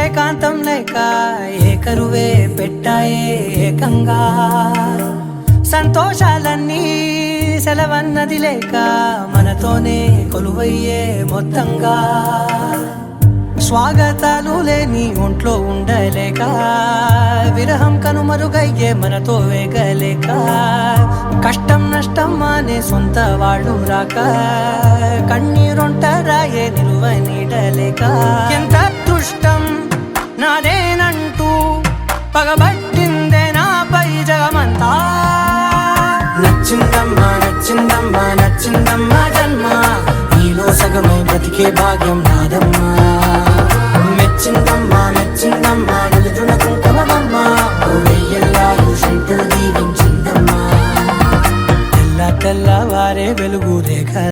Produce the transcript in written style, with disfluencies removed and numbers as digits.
ఏకాంతం లేక ఏకరువే పెట్టాయే ఏకంగా సంతోషాలన్నీ సెలవన్నది లేక మనతోనే కొలువయ్యే మొత్తంగా స్వాగతాలు లేని ఒంట్లో ఉండలేక విరహం కనుమరుగయ్యే మనతో వేగలేక కష్టం నష్టం అనే సొంత వాళ్ళు రాక కన్నీరొంటరాయే నిలువ నీడలేక ఎంత అదృష్టం నాదేనంటూ పగబట్టిందే నాపై జగమంతా నచ్చిందమ్మా నచ్చిందమ్మా నచ్చిందమ్మా జన్మ నీలో సగమై బ్రతికే భాగ్యం నాదమ్మా మెచ్చిందమ్మా మెచ్చిందమ్మా